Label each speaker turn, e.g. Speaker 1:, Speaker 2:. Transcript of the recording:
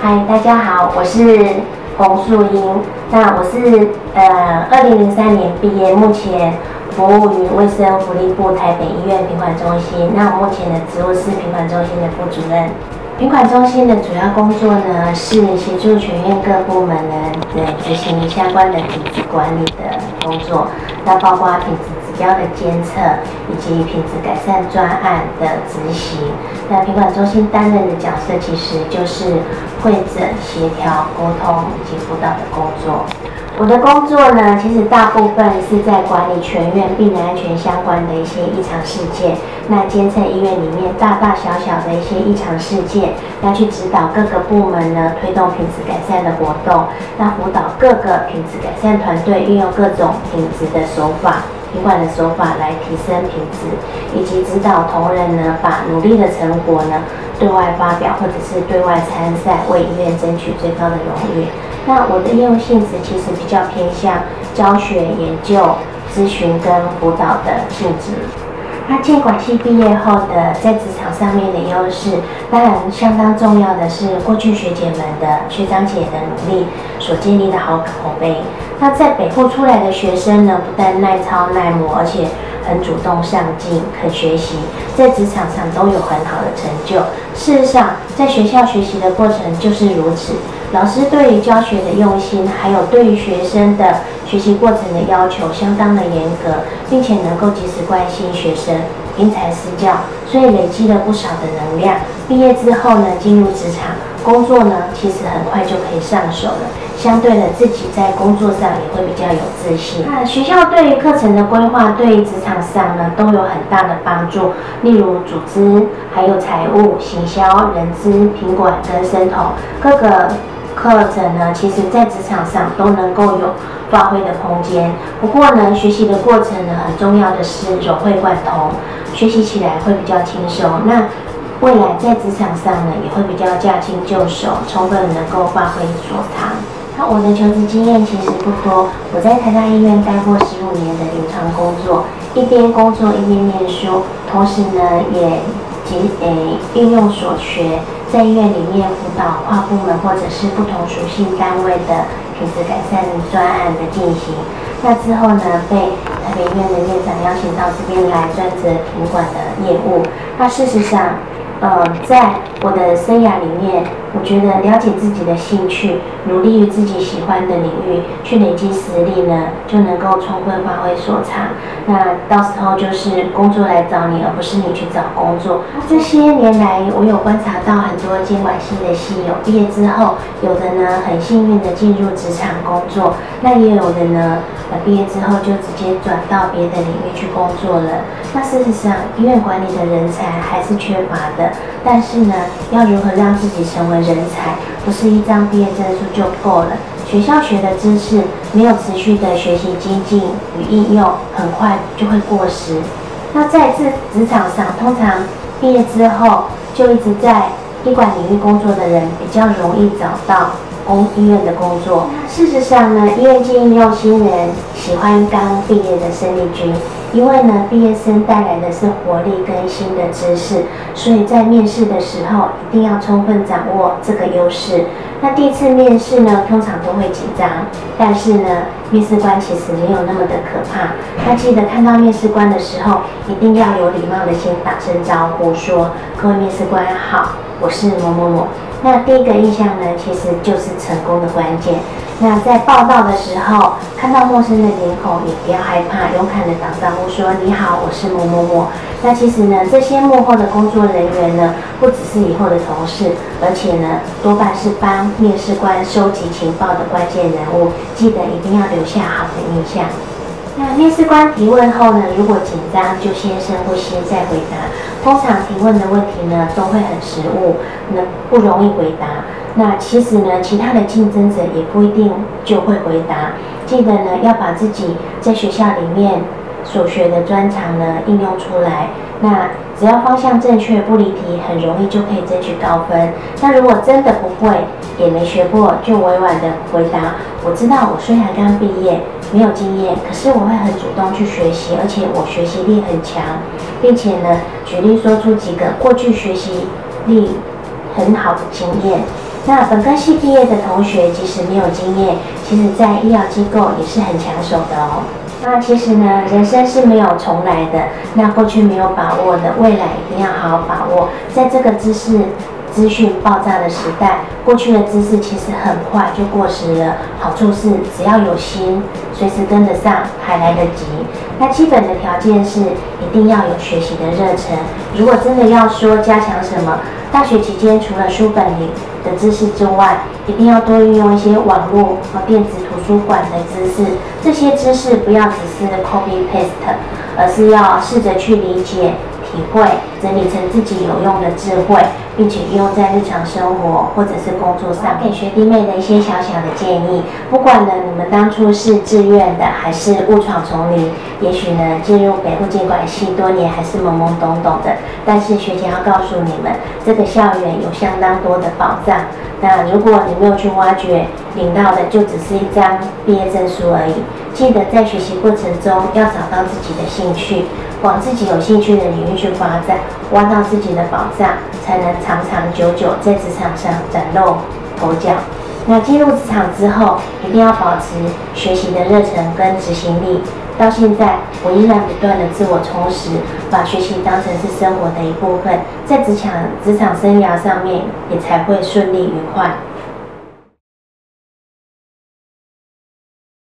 Speaker 1: 嗨，大家好，我是洪素英。那我是2003年毕业，目前服务于卫生福利部台北医院品管中心。那我目前的职务是品管中心的副主任。品管中心的主要工作呢，是协助全院各部门呢执行相关的品质管理的工作，那包括品质指标的监测以及品质改善专案的执行。那品管中心担任的角色其实就是会诊、协调、沟通以及辅导的工作。我的工作呢，其实大部分是在管理全院病人安全相关的一些异常事件，那监测医院里面大大小小的一些异常事件，那去指导各个部门呢推动品质改善的活动，那辅导各个品质改善团队运用各种品质的手法、品管的手法来提升品质，以及指导同仁呢把努力的成果呢对外发表或者是对外参赛，为医院争取最高的荣誉。那我的业务性质其实比较偏向教学、研究、咨询跟辅导的性质。那建管系毕业后的在职场上面的优势，当然相当重要的是过去学姐们的学长姐的努力所建立的好口碑。那在北部出来的学生呢，不但耐操耐磨，而且很主动上进，肯学习，在职场上都有很好的成就。事实上，在学校学习的过程就是如此。老师对于教学的用心，还有对于学生的学习过程的要求相当的严格，并且能够及时关心学生，因材施教，所以累积了不少的能量。毕业之后呢，进入职场工作呢，其实很快就可以上手了。相对的，自己在工作上也会比较有自信。那学校对于课程的规划，对于职场上呢，都有很大的帮助。例如组织、还有财务、行销、人资、品管跟生统各个课程呢，其实在职场上都能够有发挥的空间。不过呢，学习的过程呢，很重要的是融会贯通，学习起来会比较轻松。那未来在职场上呢，也会比较驾轻就熟，充分能够发挥所长。那我的求职经验其实不多，我在台大医院待过15年的临床工作，一边工作一边念书，同时呢也运用所学，在医院里面辅导跨部门或者是不同属性单位的品质改善专案的进行。那之后呢，被台北医院的院长邀请到这边来专责品管的业务。那事实上，在我的生涯里面，我觉得了解自己的兴趣，努力于自己喜欢的领域，去累积实力呢，就能够充分发挥所长。那到时候就是工作来找你，而不是你去找工作。这些年来，我有观察到很多监管系的系友毕业之后，有的呢很幸运的进入职场工作，那也有的呢毕业之后就直接转到别的领域去工作了。那事实上，医院管理的人才还是缺乏的。但是呢，要如何让自己成为人才，不是一张毕业证书就够了。学校学的知识没有持续的学习精进与应用，很快就会过时。那在职场上，通常毕业之后就一直在医管领域工作的人，比较容易找到医院的工作。事实上呢，医院应用新人喜欢刚毕业的生力军，因为呢，毕业生带来的是活力跟新的知识，所以在面试的时候一定要充分掌握这个优势。那第一次面试呢，通常都会紧张，但是呢，面试官其实没有那么的可怕。那记得看到面试官的时候，一定要有礼貌的先打声招呼，说：“各位面试官好，我是某某某。”那第一个印象呢，其实就是成功的关键。那在报到的时候，看到陌生的脸孔，也不要害怕，勇敢的打招呼说：“你好，我是某某某。”那其实呢，这些幕后的工作人员呢，不只是以后的同事，而且呢，多半是帮面试官收集情报的关键人物。记得一定要留下好的印象。那面试官提问后呢，如果紧张，就先深呼吸再回答。通常提问的问题呢，都会很实务，不容易回答。那其实呢，其他的竞争者也不一定就会回答。记得呢，要把自己在学校里面所学的专长呢应用出来。那只要方向正确，不离题，很容易就可以争取高分。那如果真的不会，也没学过，就委婉的回答：“我知道，我虽然刚毕业，没有经验，可是我会很主动去学习，而且我学习力很强，并且呢，举例说出几个过去学习力很好的经验。那本科系毕业的同学，即使没有经验，其实在医疗机构也是很抢手的哦。那其实呢，人生是没有重来的，那过去没有把握的，未来一定要好好把握。在这个资讯爆炸的时代，过去的知识其实很快就过时了。好处是只要有心，随时跟得上，还来得及。那基本的条件是一定要有学习的热忱。如果真的要说加强什么，大学期间除了书本里的知识之外，一定要多运用一些网络和电子图书馆的知识。这些知识不要只是 copy paste， 而是要试着去理解、体会，整理成自己有用的智慧，并且运用在日常生活或者是工作上。给学弟妹的一些小小的建议，不管呢你们当初是自愿的还是误闯丛林，也许呢进入北部建管系多年还是懵懵懂懂的，但是学姐要告诉你们，这个校园有相当多的宝藏。那如果你没有去挖掘，领到的就只是一张毕业证书而已。记得在学习过程中要找到自己的兴趣，往自己有兴趣的领域去发展，挖到自己的宝藏，才能长长久久在职场上崭露头角。那进入职场之后，一定要保持学习的热忱跟执行力。到现在，我依然不断的自我充实，把学习当成是生活的一部分，在职场生涯上面也才会顺利愉快。